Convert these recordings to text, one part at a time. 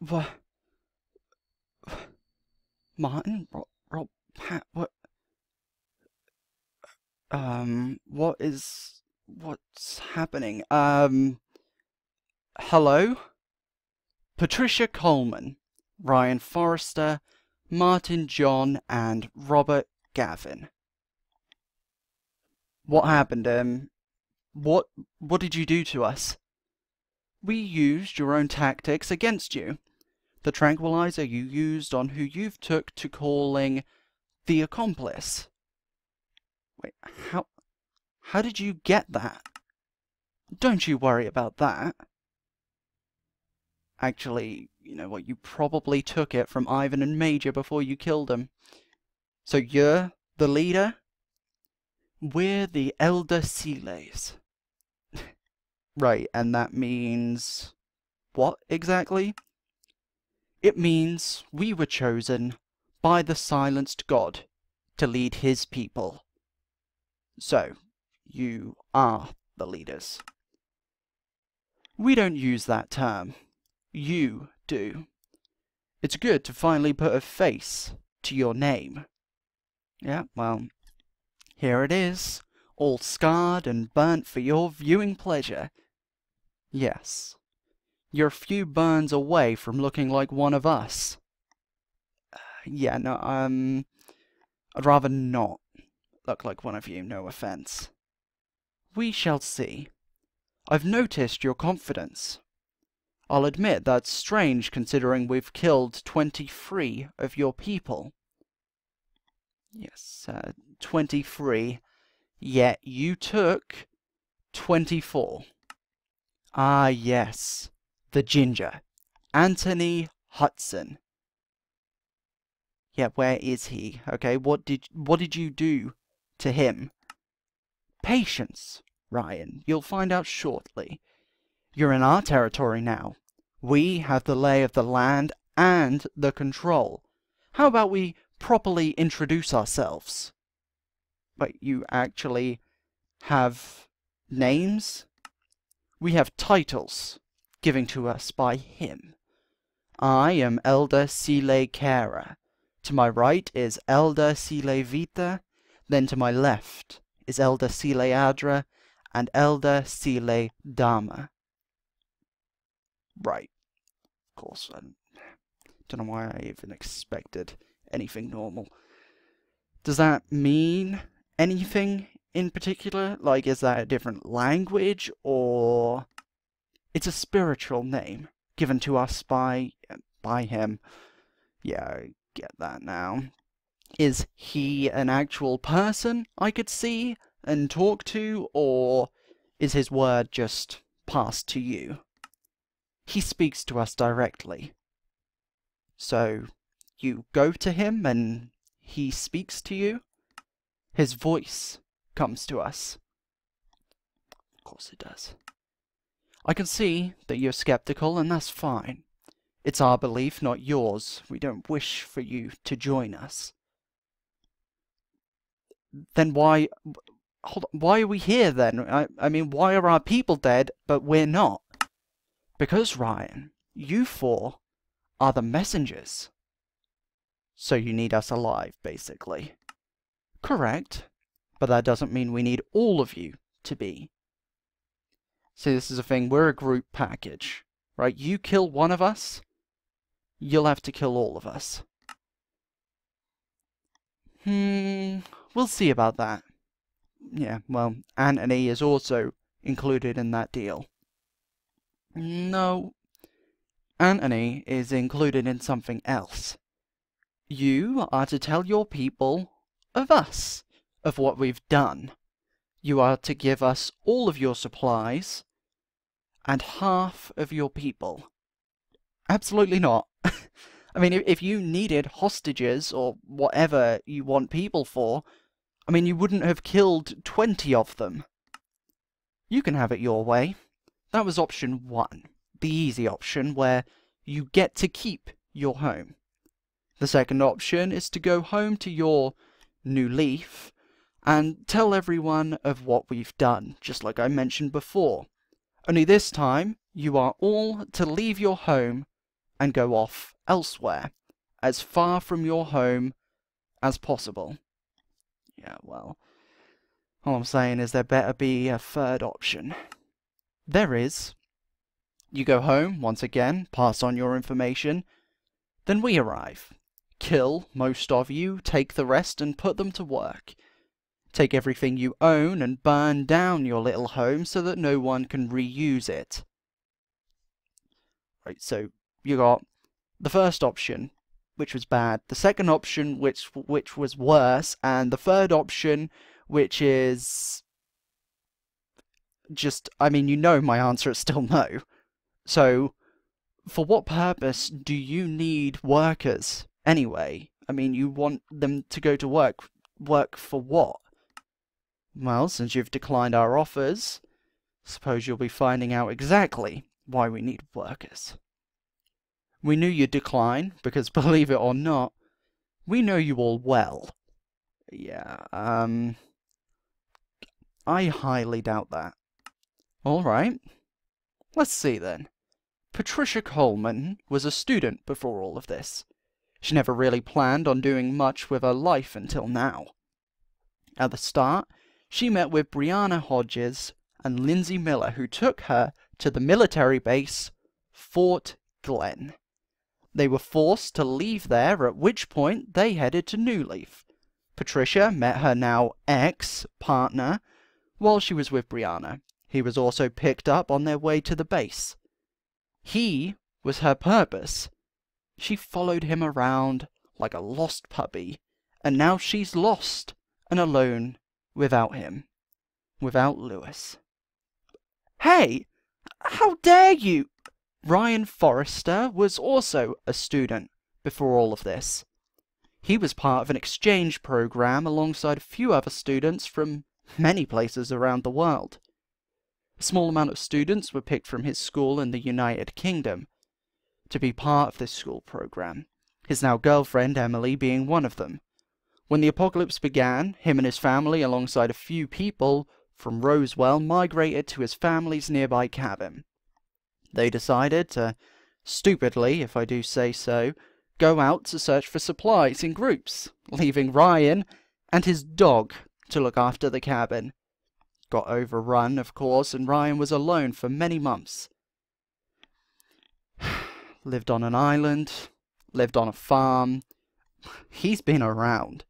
What? Martyn? Rob? Pat? What? What's happening? Hello? Patricia Coleman, Ryan Forrester, Martyn John, and Robert Gavin. What happened, what did you do to us? We used your own tactics against you. The tranquilizer you used on who you've took to calling the accomplice. Wait, how did you get that? Don't you worry about that. Actually, you know what, you probably took it from Ivan and Major before you killed them. So you're the leader? We're the Elder Sealays. Right, and that means what exactly? It means we were chosen by the Silenced God to lead his people. So, you are the leaders. We don't use that term. You do. It's good to finally put a face to your name. Yeah, well, here it is, all scarred and burnt for your viewing pleasure. Yes, you're a few burns away from looking like one of us. Yeah, no, I'd rather not look like one of you, no offense. We shall see. I've noticed your confidence. I'll admit that's strange considering we've killed 23 of your people. Yes, 23. Yet you took 24. Ah, yes. The ginger. Anthony Hudson. Yeah, where is he? Okay, what did you do to him? Patience, Ryan. You'll find out shortly. You're in our territory now. We have the lay of the land and the control. How about we properly introduce ourselves? But you actually have names? We have titles given to us by him. I am Elder Sealay Kara. To my right is Elder Sealay Vita. Then to my left is Elder Sealay Adra and Elder Sealay Dharma. Right. Of course, I don't know why I even expected anything normal. Does that mean anything in particular? Like, is that a different language, or... It's a spiritual name given to us by him. Yeah, I get that now. Is he an actual person I could see and talk to, or is his word just passed to you? He speaks to us directly. So, you go to him and he speaks to you? His voice comes to us. Of course it does. I can see that you're skeptical, and that's fine. It's our belief, not yours. We don't wish for you to join us. Then why... Hold on, why are we here then? I mean, why are our people dead, but we're not? Because, Ryan, you four are the messengers. So you need us alive, basically. Correct. But that doesn't mean we need all of you to be. See, this is a thing, we're a group package. Right? You kill one of us, you'll have to kill all of us. We'll see about that. Yeah, well, Anthony is also included in that deal. No. Anthony is included in something else. You are to tell your people of us, of what we've done. You are to give us all of your supplies and half of your people. Absolutely not. I mean, if you needed hostages or whatever you want people for, I mean, you wouldn't have killed 20 of them. You can have it your way. That was option 1, the easy option, where you get to keep your home. The second option is to go home to your new leaf and tell everyone of what we've done, just like I mentioned before. Only this time, you are all to leave your home and go off elsewhere, as far from your home as possible. Yeah, well, all I'm saying is there better be a third option. There is. You go home, once again, pass on your information, then we arrive. Kill most of you, take the rest and put them to work. Take everything you own and burn down your little home so that no one can reuse it. Right, so you got the first option, which was bad, the second option, which was worse, and the third option, which is just, I mean, you know my answer is still no. So, for what purpose do you need workers anyway? I mean, you want them to go to work. Work for what? Well, since you've declined our offers, suppose you'll be finding out exactly why we need workers. We knew you'd decline, because believe it or not, we know you all well. Yeah, I highly doubt that. Alright, let's see then. Patricia Coleman was a student before all of this. She never really planned on doing much with her life until now. At the start, she met with Brianna Hodges and Lindsay Miller, who took her to the military base, Fort Glen. They were forced to leave there, at which point they headed to New Leaf. Patricia met her now ex-partner while she was with Brianna. He was also picked up on their way to the base. He was her purpose. She followed him around like a lost puppy, and now she's lost and alone without him. Without Lewis. Hey! How dare you! Ryan Forrester was also a student before all of this. He was part of an exchange program alongside a few other students from many places around the world. A small amount of students were picked from his school in the United Kingdom to be part of this school program, his now girlfriend Emily being one of them. When the apocalypse began, him and his family, alongside a few people from Roswell, migrated to his family's nearby cabin. They decided to, stupidly, if I do say so, go out to search for supplies in groups, leaving Ryan and his dog to look after the cabin. Got overrun, of course, and Ryan was alone for many months. Lived on an island, lived on a farm. He's been around.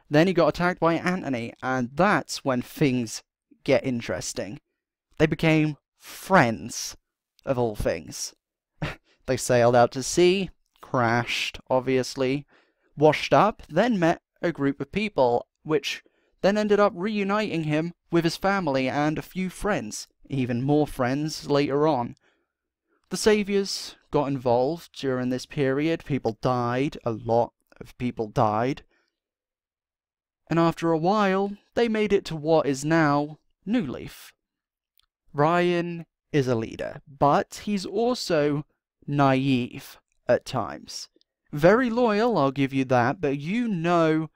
Then he got attacked by Anthony, and that's when things get interesting. They became friends, of all things. They sailed out to sea, crashed, obviously, washed up, then met a group of people, which then ended up reuniting him with his family and a few friends, even more friends later on. The Saviors got involved during this period. People died, a lot of people died. And after a while, they made it to what is now New Leaf. Ryan is a leader, but he's also naive at times. Very loyal, I'll give you that, but you know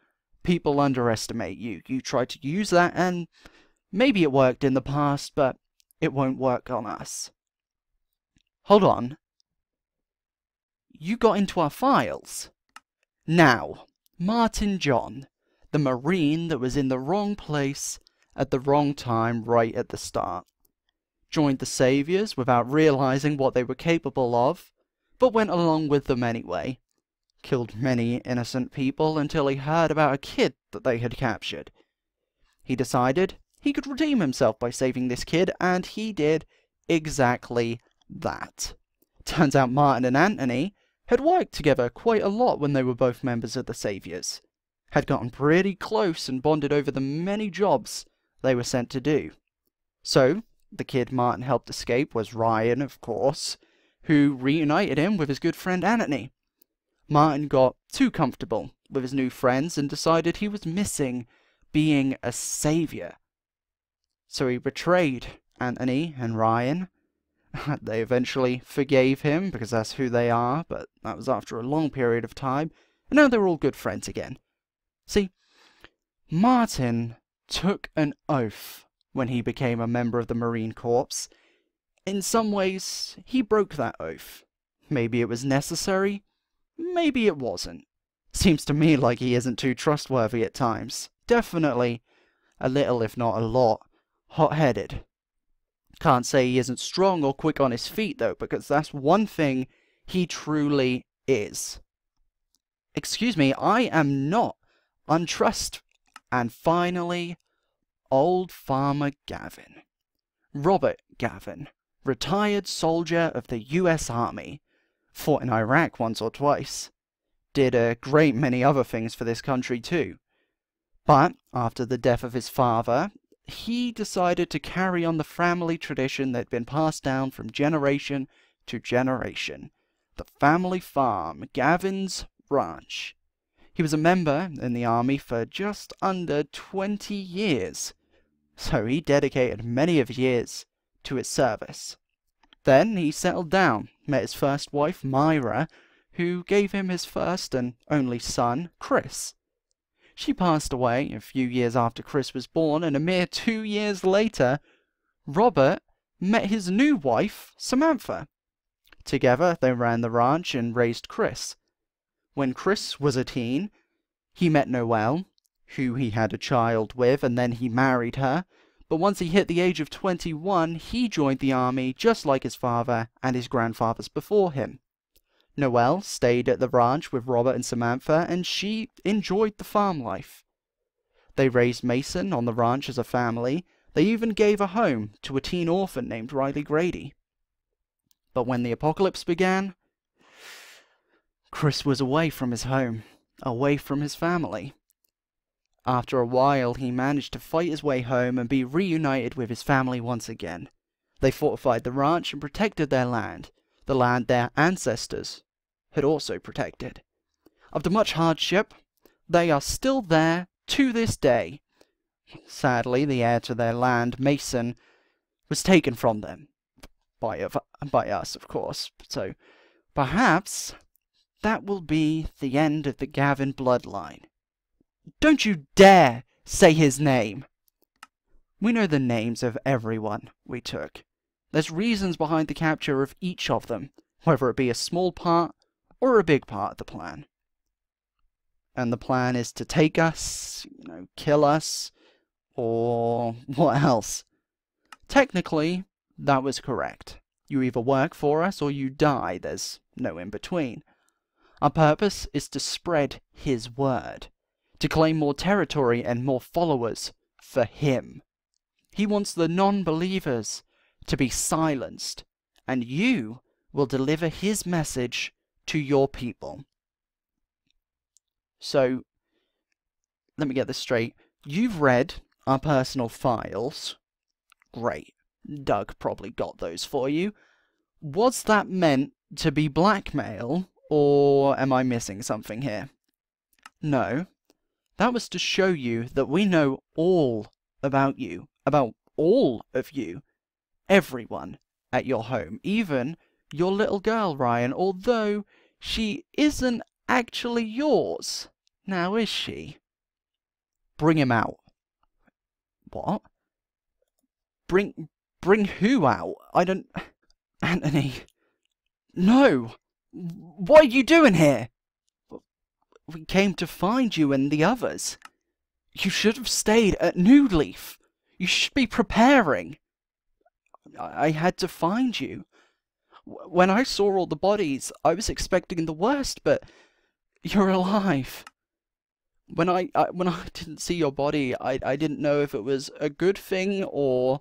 people underestimate you. You try to use that, and maybe it worked in the past, but it won't work on us. Hold on. You got into our files. Now, Martyn John, the Marine that was in the wrong place at the wrong time right at the start, joined the Saviors without realizing what they were capable of, but went along with them anyway. Killed many innocent people until he heard about a kid that they had captured. He decided he could redeem himself by saving this kid, and he did exactly that. Turns out Martyn and Anthony had worked together quite a lot when they were both members of the Saviors. Had gotten pretty close and bonded over the many jobs they were sent to do. So, the kid Martyn helped escape was Ryan, of course, who reunited him with his good friend Anthony. Martyn got too comfortable with his new friends and decided he was missing being a savior. So he betrayed Anthony and Ryan. They eventually forgave him, because that's who they are, but that was after a long period of time, and now they're all good friends again. See, Martyn took an oath when he became a member of the Marine Corps. In some ways, he broke that oath. Maybe it was necessary, maybe it wasn't. Seems to me like he isn't too trustworthy at times. Definitely a little, if not a lot, hot-headed. Can't say he isn't strong or quick on his feet, though, because that's one thing he truly is. Excuse me, I am not untrust. And finally, old Farmer Gavin. Robert Gavin, retired soldier of the US Army, fought in Iraq once or twice, did a great many other things for this country too. But after the death of his father, he decided to carry on the family tradition that had been passed down from generation to generation. The family farm, Gavin's Ranch. He was a member in the army for just under 20 years, so he dedicated many of his years to its service. Then he settled down, met his first wife, Myra, who gave him his first and only son, Chris. She passed away a few years after Chris was born, and a mere 2 years later, Robert met his new wife, Samantha. Together, they ran the ranch and raised Chris. When Chris was a teen, he met Noelle, who he had a child with, and then he married her. But once he hit the age of 21, he joined the army just like his father and his grandfathers before him. Noelle stayed at the ranch with Robert and Samantha, and she enjoyed the farm life. They raised Mason on the ranch as a family. They even gave a home to a teen orphan named Riley Grady. But when the apocalypse began, Chris was away from his home, away from his family. After a while, he managed to fight his way home and be reunited with his family once again. They fortified the ranch and protected their land, the land their ancestors had also protected. After much hardship, they are still there to this day. Sadly, the heir to their land, Mason, was taken from them. By us, of course. So, perhaps that will be the end of the Gavin bloodline. Don't you dare say his name! We know the names of everyone we took. There's reasons behind the capture of each of them, whether it be a small part or a big part of the plan. And the plan is to take us, kill us, or what else? Technically, that was correct. You either work for us or you die. There's no in between. Our purpose is to spread his word, to claim more territory and more followers for him. He wants the non-believers to be silenced, and you will deliver his message to your people. So, let me get this straight. You've read our personal files. Great. Doug probably got those for you. Was that meant to be blackmail, or am I missing something here? No. That was to show you that we know all about you, about all of you, everyone at your home, even your little girl, Ryan, although she isn't actually yours. Now, is she? Bring him out. What? Bring who out? I don't... Anthony. No! What are you doing here? We came to find you and the others. You should have stayed at New Leaf. You should be preparing. I had to find you. When I saw all the bodies, I was expecting the worst, but you're alive. When I didn't see your body, I didn't know if it was a good thing or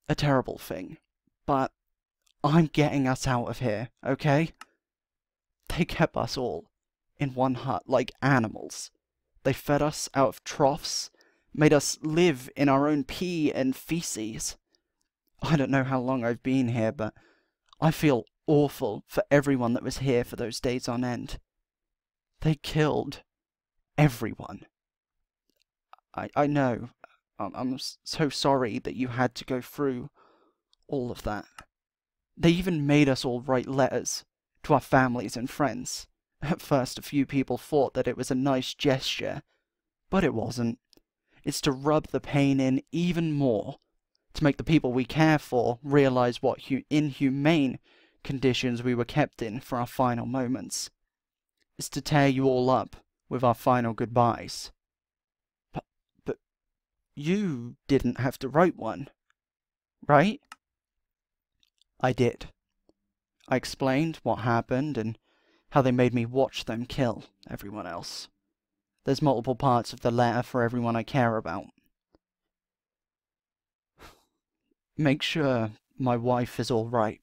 a terrible thing. But I'm getting us out of here, okay? They kept us all in one hut like animals. They fed us out of troughs, made us live in our own pee and feces. I don't know how long I've been here, but I feel awful for everyone that was here for those days on end. They killed everyone. I know. I'm so sorry that you had to go through all of that. They even made us all write letters to our families and friends. At first, a few people thought that it was a nice gesture, but it wasn't. It's to rub the pain in even more, to make the people we care for realize what inhumane conditions we were kept in for our final moments is to tear you all up with our final goodbyes. But you didn't have to write one, right? I did. I explained what happened and how they made me watch them kill everyone else. There's multiple parts of the letter for everyone I care about. Make sure my wife is all right.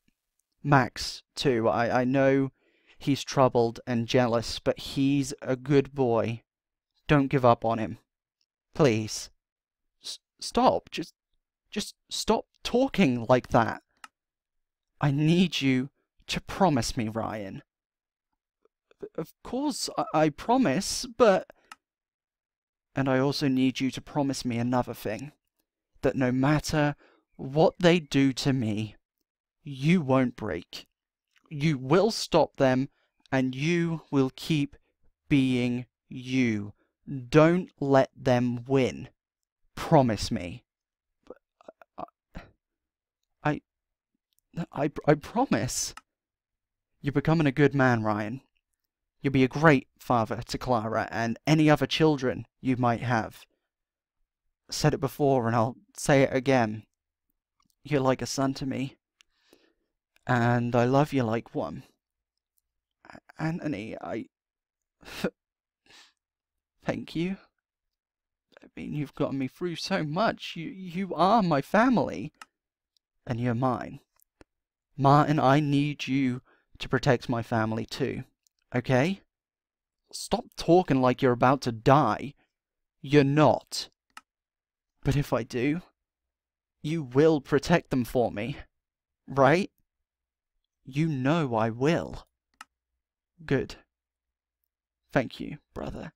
Max, too. I know he's troubled and jealous, but he's a good boy. Don't give up on him. Please. Stop. Just stop talking like that. I need you to promise me, Ryan. Of course, I promise, but... And I also need you to promise me another thing. That no matter what they do to me, you won't break. You will stop them, and you will keep being you. Don't let them win. Promise me. I promise. You're becoming a good man, Ryan. You'll be a great father to Clara and any other children you might have. I said it before and I'll say it again. You're like a son to me. And I love you like one. Anthony, Thank you. I mean, you've gotten me through so much. You are my family. And you're mine. Martyn, I need you to protect my family too. Okay? Stop talking like you're about to die. You're not. But if I do, you will protect them for me. Right? You know I will. Good. Thank you, brother.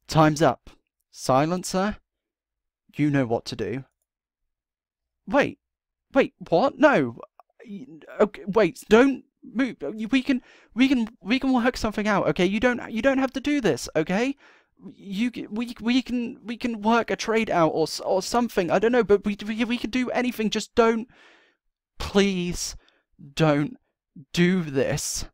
Time's up. Silencer, you know what to do. Wait, what? No. Okay, wait, don't move. We can work something out, okay? You don't have to do this, okay? We can work a trade out or something. I don't know, but we can do anything. Just don't, please, don't do this.